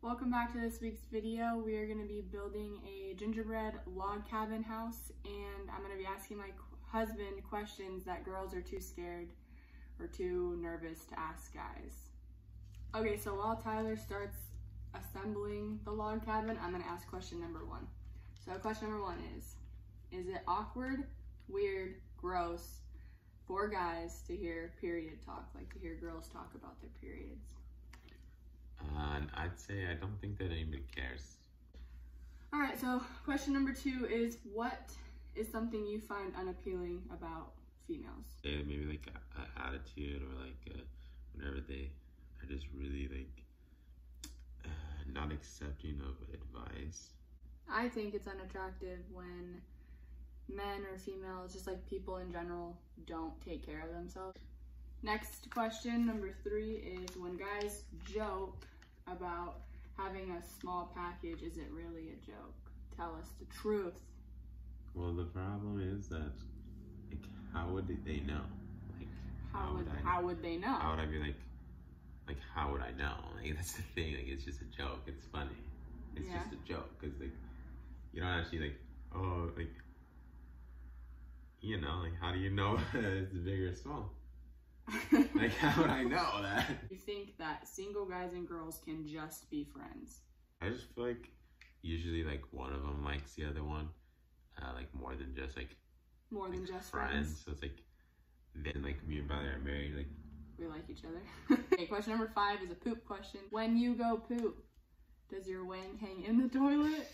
Welcome back to this week's video. We are going to be building a gingerbread log cabin house, and I'm going to be asking my husband questions that girls are too scared or too nervous to ask guys. Okay, so while Tyler starts assembling the log cabin, I'm going to ask question number 1. So question number 1 is it awkward, weird, gross for guys to hear period talk, like to hear girls talk about their periods? I'd say I don't think that anybody cares. All right, so question number 2 is, what is something you find unappealing about females? Yeah, maybe like an attitude, or like whenever they are just really like not accepting of advice. I think it's unattractive when men or females, just like people in general, don't take care of themselves. Next question, number 3, is when guys joke about having a small package, is it really a joke? Tell us the truth. Well, the problem is that, like, how would they know? Like, how would they know? How would I be like, how would I know? Like, that's the thing. Like, it's just a joke. It's funny. It's just a joke, because like, you don't actually like, oh, like, you know, like, how do you know it's big or small? Like, how would I know that? You think that single guys and girls can just be friends? I just feel like usually like one of them likes the other one, like more than just friends. So it's like, then like me and brother are married, like we like each other. Okay, question number 5 is a poop question. When you go poop, does your wang hang in the toilet,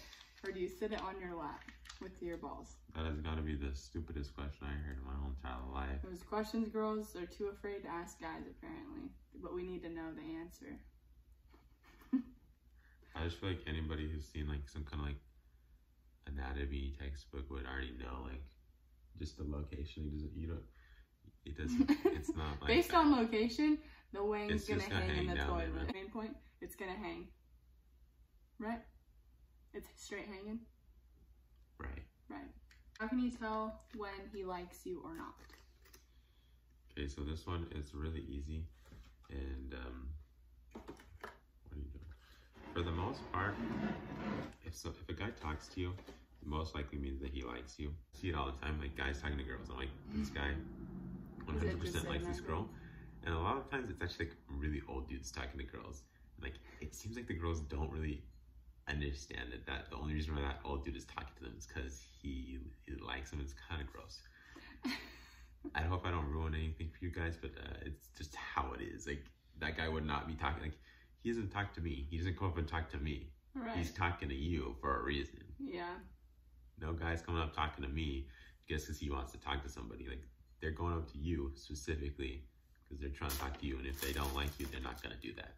or do you sit it on your lap with your balls? That has got to be the stupidest question I heard in my whole entire life. Those questions girls are too afraid to ask guys, apparently. But we need to know the answer. I just feel like anybody who's seen like some kind of like anatomy textbook would already know, like, just the location. It's not like based on location, the wang's gonna hang in the down toilet. there, right? Main point, it's gonna hang. Right? It's straight hanging. Right. Right. How can you tell when he likes you or not? Okay, so this one is really easy, and what are you doing? For the most part, if a guy talks to you, it most likely means that he likes you. I see it all the time, like guys talking to girls. I'm like, this guy 100% likes this girl, and a lot of times it's actually like really old dudes talking to girls. Like, it seems like the girls don't really understand that the only reason why that old dude is talking to them is because he likes them. It's kind of gross. I hope I don't ruin anything for you guys, but it's just how it is. Like, that guy would not be talking, like, he doesn't talk to me. He doesn't come up and talk to me. Right. He's talking to you for a reason. Yeah. No guy's coming up talking to me just because he wants to talk to somebody. Like, they're going up to you specifically because they're trying to talk to you, and if they don't like you, they're not going to do that.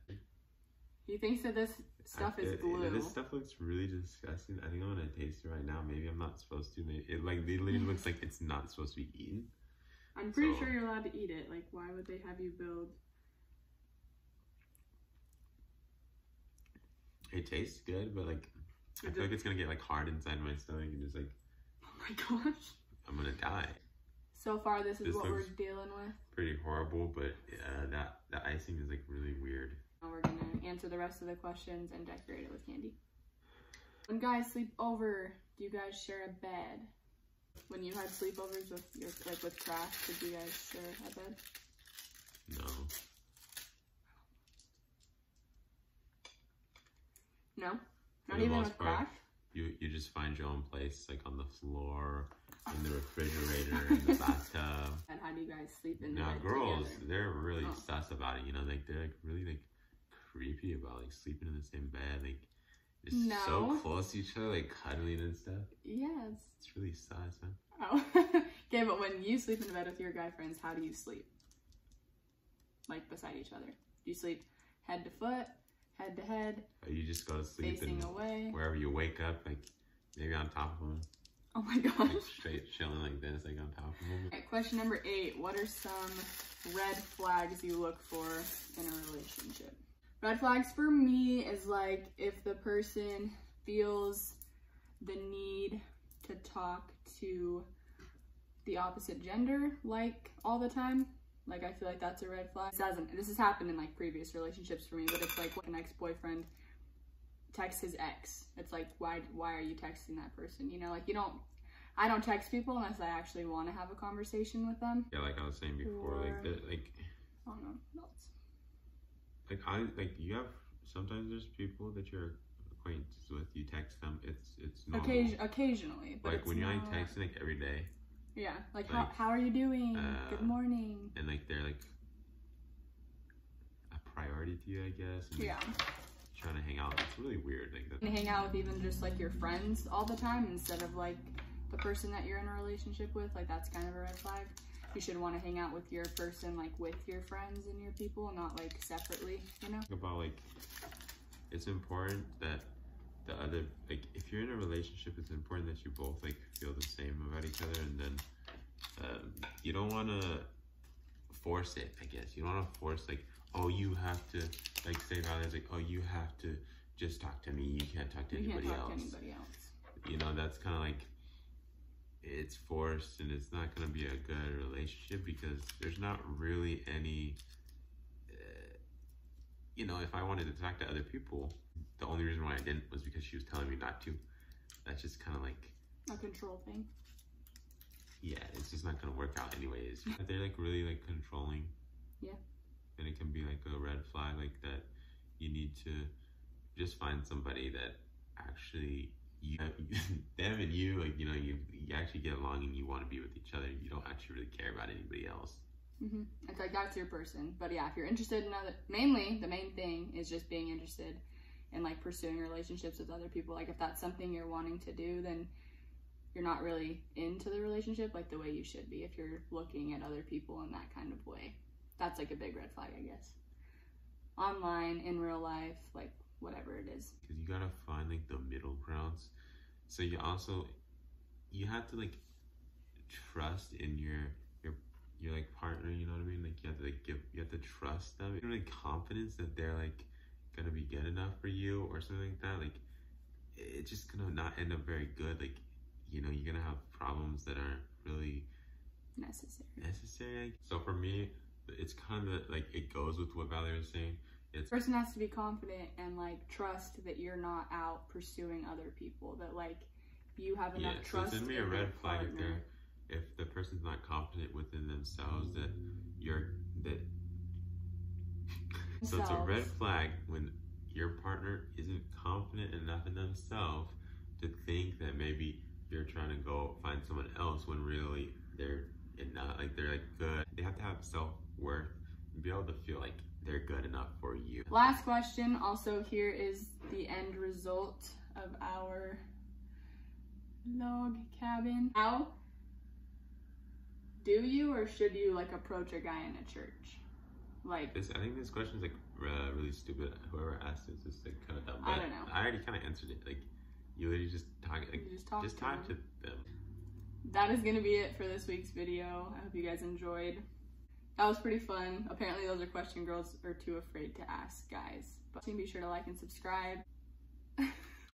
He thinks that this stuff is glue. This stuff looks really disgusting. I think I'm gonna taste it right now. Maybe I'm not supposed to. Maybe it literally looks like it's not supposed to be eaten. I'm pretty sure you're allowed to eat it. Like, why would they have you build? It tastes good, but like, I feel like it's gonna get like hard inside my stomach and just like, oh my gosh, I'm gonna die. So far, this is what we're dealing with. Pretty horrible, but that icing is like really weird. Now we're gonna answer the rest of the questions and decorate it with candy. When guys sleep over, do you guys share a bed? When you had sleepovers with with Crash, did you guys share a bed? No. No? Not even with Crash? You just find your own place, like on the floor, in the refrigerator, in the bathtub. And how do you guys sleep in the bed? Now, girls, together? they're really sus about it, you know, like they're like really like creepy about like sleeping in the same bed, like just so close to each other, like cuddling and stuff. Yes. It's really sus, huh? Oh. Okay, but when you sleep in the bed with your guy friends, how do you sleep? Like beside each other? Do you sleep head to foot, head to head? Or you just go to sleep facing away? Wherever you wake up, like maybe on top of them. Oh my gosh. Like straight chilling like this, like on top of them. Okay, question number 8. What are some red flags you look for in a relationship? Red flags for me is like if the person feels the need to talk to the opposite gender like all the time. Like, I feel like that's a red flag. This has happened in like previous relationships for me, but it's like an ex-boyfriend text his ex. It's like, why are you texting that person? You know, like I don't text people unless I actually want to have a conversation with them. Yeah, like I was saying before, Or, like I don't know. You have, sometimes there's people that you're acquainted with, you text them, it's normal. Occasionally, but like when you're not... like texting like every day. Yeah, like how are you doing? Good morning. And like they're like a priority to you, I guess. And, yeah. Trying to hang out, it's really weird. Like that. And hang out with even just like your friends all the time instead of like the person that you're in a relationship with. Like that's kind of a red flag. You should want to hang out with your person like with your friends and your people, not like separately, you know? About like, it's important that the other, like if you're in a relationship, it's important that you both like feel the same about each other, and then you don't want to force it, I guess. You don't want to force like, oh, you have to like say values, like, oh, you have to just talk to me, you can't talk to anybody else. You know, that's kind of like, it's forced, and it's not going to be a good relationship because there's not really any, you know, if I wanted to talk to other people, the only reason why I didn't was because she was telling me not to. That's just kind of like a control thing. Yeah, it's just not going to work out anyways. They're like really like controlling. Yeah. And it can be like a red flag, like that you need to just find somebody that actually them and you, like, you know, you actually get along and you want to be with each other. You don't actually really care about anybody else. It's like, that's your person. But yeah, if you're interested in mainly the main thing is just being interested in like pursuing relationships with other people. Like if that's something you're wanting to do, then you're not really into the relationship like the way you should be if you're looking at other people in that kind of way. That's like a big red flag, I guess. Online, in real life, like whatever it is. Because you gotta find like the middle grounds. So you have to like trust in your like partner, you know what I mean? Like you have to like you have to trust them. You have like confidence that they're like gonna be good enough for you or something like that. Like it's just gonna not end up very good. Like, you know, you're gonna have problems that aren't really necessary. So for me, it's kind of like, it goes with what Valerie was saying. It's person has to be confident and like trust that you're not out pursuing other people, that like you have enough trust. So it's gonna be a red flag if the person's not confident within themselves, so it's a red flag when your partner isn't confident enough in themselves to think that maybe you're trying to go find someone else when really they're not, like they're like good. They have to have self-worth and be able to feel like they're good enough for you. Last question, also here is the end result of our log cabin. How do you or should you like approach a guy in a church? Like this, I think this question is like really stupid. Whoever asked this is like kind of dumb. I don't know. I already kind of answered it. Like you literally just talk. Like just talk to them. That is gonna be it for this week's video. I hope you guys enjoyed. That was pretty fun. Apparently those are questions girls are too afraid to ask guys. But be sure to like and subscribe.